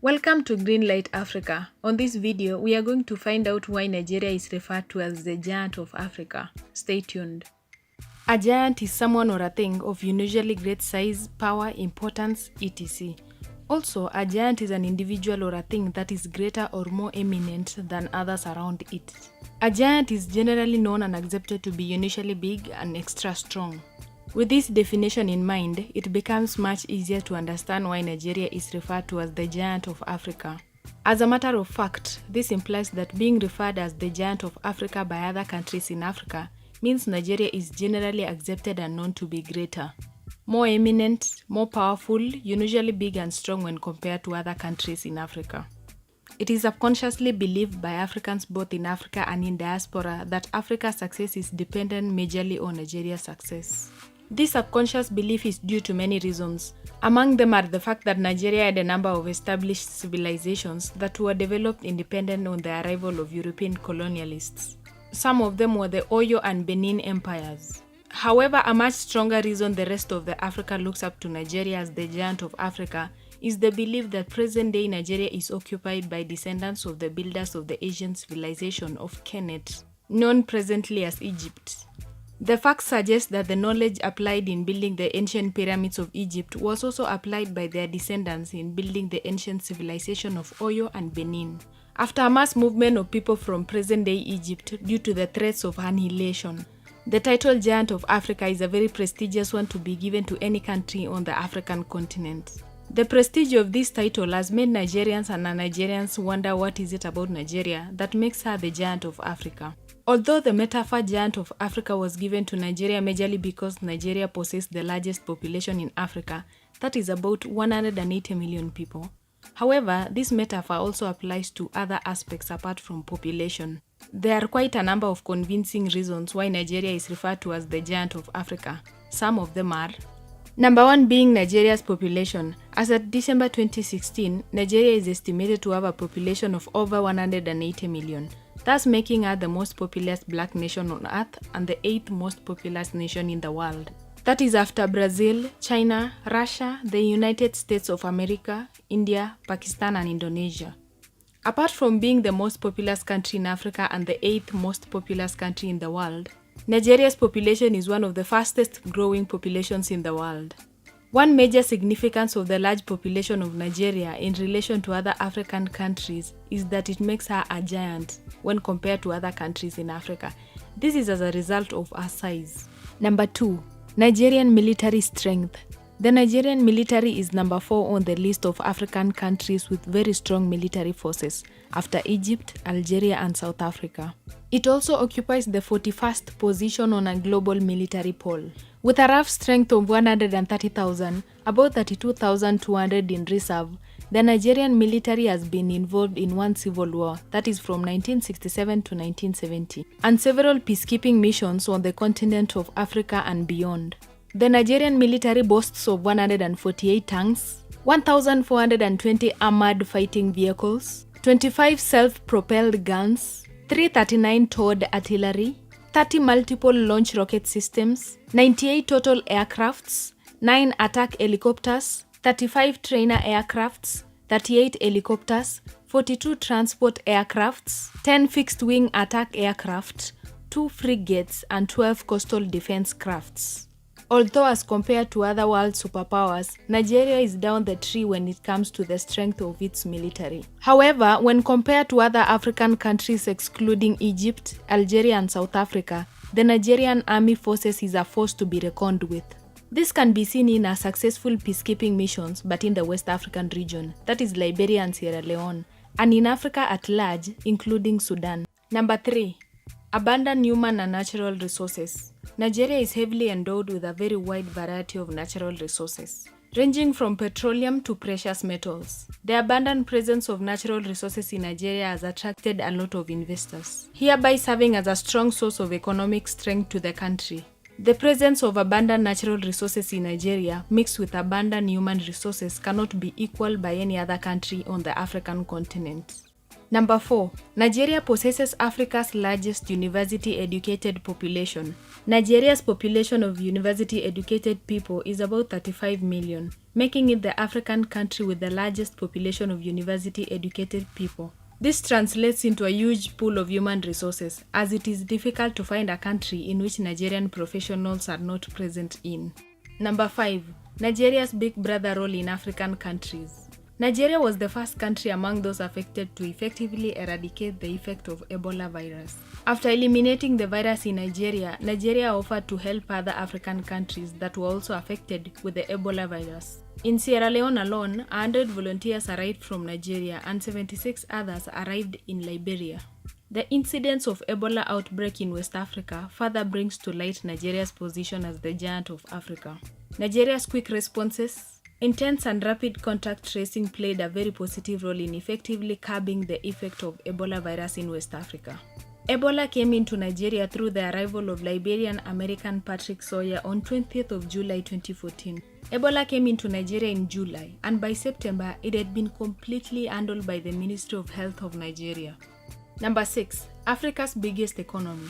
Welcome to Greenlight Africa. On this video, we are going to find out why Nigeria is referred to as the giant of Africa. Stay tuned. A giant is someone or a thing of unusually great size, power, importance, etc. Also, a giant is an individual or a thing that is greater or more eminent than others around it. A giant is generally known and accepted to be unusually big and extra strong. With this definition in mind, it becomes much easier to understand why Nigeria is referred to as the giant of Africa. As a matter of fact, this implies that being referred as the giant of Africa by other countries in Africa means Nigeria is generally accepted and known to be greater, more eminent, more powerful, unusually big and strong when compared to other countries in Africa. It is subconsciously believed by Africans both in Africa and in diaspora that Africa's success is dependent majorly on Nigeria's success. This subconscious belief is due to many reasons. Among them are the fact that Nigeria had a number of established civilizations that were developed independent on the arrival of European colonialists. Some of them were the Oyo and Benin empires. However, a much stronger reason the rest of the Africa looks up to Nigeria as the giant of Africa is the belief that present-day Nigeria is occupied by descendants of the builders of the Asian civilization of Kemet, known presently as Egypt. The facts suggest that the knowledge applied in building the ancient pyramids of Egypt was also applied by their descendants in building the ancient civilization of Oyo and Benin. After a mass movement of people from present-day Egypt due to the threats of annihilation, the title Giant of Africa is a very prestigious one to be given to any country on the African continent. The prestige of this title has made Nigerians and non-Nigerians wonder what is it about Nigeria that makes her the Giant of Africa. Although the metaphor Giant of Africa was given to Nigeria majorly because Nigeria possessed the largest population in Africa, that is about 180 million people. However, this metaphor also applies to other aspects apart from population. There are quite a number of convincing reasons why Nigeria is referred to as the Giant of Africa. Some of them are: Number 1 being Nigeria's population. As at December 2016, Nigeria is estimated to have a population of over 180 million, thus making her the most populous black nation on earth and the 8th most populous nation in the world. That is after Brazil, China, Russia, the United States of America, India, Pakistan and Indonesia. Apart from being the most populous country in Africa and the 8th most populous country in the world, Nigeria's population is one of the fastest growing populations in the world. One major significance of the large population of Nigeria in relation to other African countries is that it makes her a giant when compared to other countries in Africa. This is as a result of her size. Number 2. Nigerian military strength. The Nigerian military is number 4 on the list of African countries with very strong military forces, after Egypt, Algeria and South Africa. It also occupies the 41st position on a global military poll. With a rough strength of 130,000, about 32,200 in reserve, the Nigerian military has been involved in one civil war, that is from 1967 to 1970, and several peacekeeping missions on the continent of Africa and beyond. The Nigerian military boasts of 148 tanks, 1,420 armored fighting vehicles, 25 self-propelled guns, 339 towed artillery, 30 multiple launch rocket systems, 98 total aircrafts, 9 attack helicopters, 35 trainer aircrafts, 38 helicopters, 42 transport aircrafts, 10 fixed-wing attack aircraft, 2 frigates and 12 coastal defense crafts. Although as compared to other world superpowers, Nigeria is down the tree when it comes to the strength of its military. However, when compared to other African countries excluding Egypt, Algeria and South Africa, the Nigerian army forces is a force to be reckoned with. This can be seen in our successful peacekeeping missions but in the West African region, that is Liberia and Sierra Leone, and in Africa at large, including Sudan. Number 3. Abundant human and natural resources. Nigeria is heavily endowed with a very wide variety of natural resources, ranging from petroleum to precious metals. The abundant presence of natural resources in Nigeria has attracted a lot of investors, hereby serving as a strong source of economic strength to the country. The presence of abundant natural resources in Nigeria mixed with abundant human resources cannot be equaled by any other country on the African continent. Number 4. Nigeria possesses Africa's largest university-educated population. Nigeria's population of university-educated people is about 35 million, making it the African country with the largest population of university-educated people. This translates into a huge pool of human resources, as it is difficult to find a country in which Nigerian professionals are not present in. Number 5. Nigeria's big brother role in African countries. Nigeria was the first country among those affected to effectively eradicate the effect of Ebola virus. After eliminating the virus in Nigeria, Nigeria offered to help other African countries that were also affected with the Ebola virus. In Sierra Leone alone, 100 volunteers arrived from Nigeria and 76 others arrived in Liberia. The incidence of Ebola outbreak in West Africa further brings to light Nigeria's position as the giant of Africa. Nigeria's quick responses, intense and rapid contact tracing played a very positive role in effectively curbing the effect of Ebola virus in West Africa. Ebola came into Nigeria through the arrival of Liberian-American Patrick Sawyer on 20th of July 2014. Ebola came into Nigeria in July, and by September, it had been completely handled by the Ministry of Health of Nigeria. Number 6. Africa's biggest economy.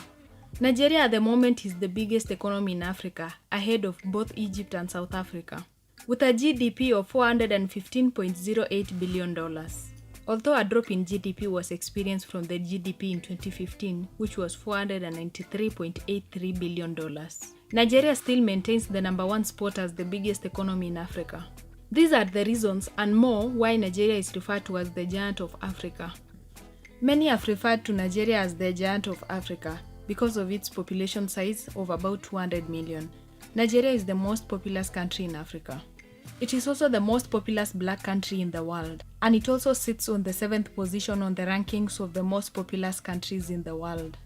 Nigeria at the moment is the biggest economy in Africa, ahead of both Egypt and South Africa, with a GDP of $415.08 billion. Although a drop in GDP was experienced from the GDP in 2015, which was $493.83 billion, Nigeria still maintains the number 1 spot as the biggest economy in Africa. These are the reasons and more why Nigeria is referred to as the giant of Africa. Many have referred to Nigeria as the giant of Africa because of its population size of about 200 million. Nigeria is the most populous country in Africa. It is also the most populous black country in the world, and it also sits on the 7th position on the rankings of the most populous countries in the world.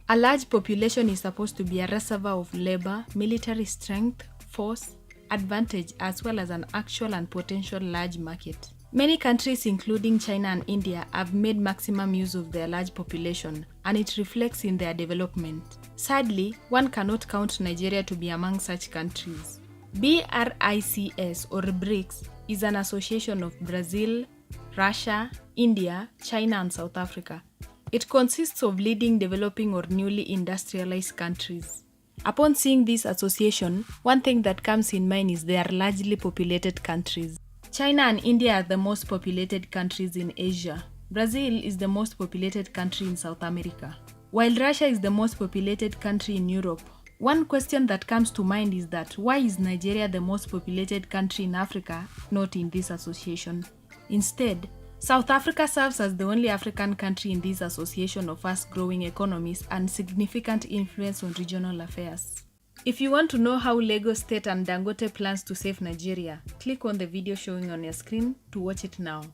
A large population is supposed to be a reservoir of labor, military strength, force, advantage, as well as an actual and potential large market. Many countries, including China and India, have made maximum use of their large population, and it reflects in their development. Sadly, one cannot count Nigeria to be among such countries. BRICS, or BRICS, is an association of Brazil, Russia, India, China, and South Africa. It consists of leading developing or newly industrialized countries. Upon seeing this association, one thing that comes in mind is they are largely populated countries. China and India are the most populated countries in Asia. Brazil is the most populated country in South America, while Russia is the most populated country in Europe. One question that comes to mind is that why is Nigeria the most populated country in Africa, not in this association? Instead, South Africa serves as the only African country in this association of fast-growing economies and significant influence on regional affairs. If you want to know how Lagos State and Dangote plans to save Nigeria, click on the video showing on your screen to watch it now.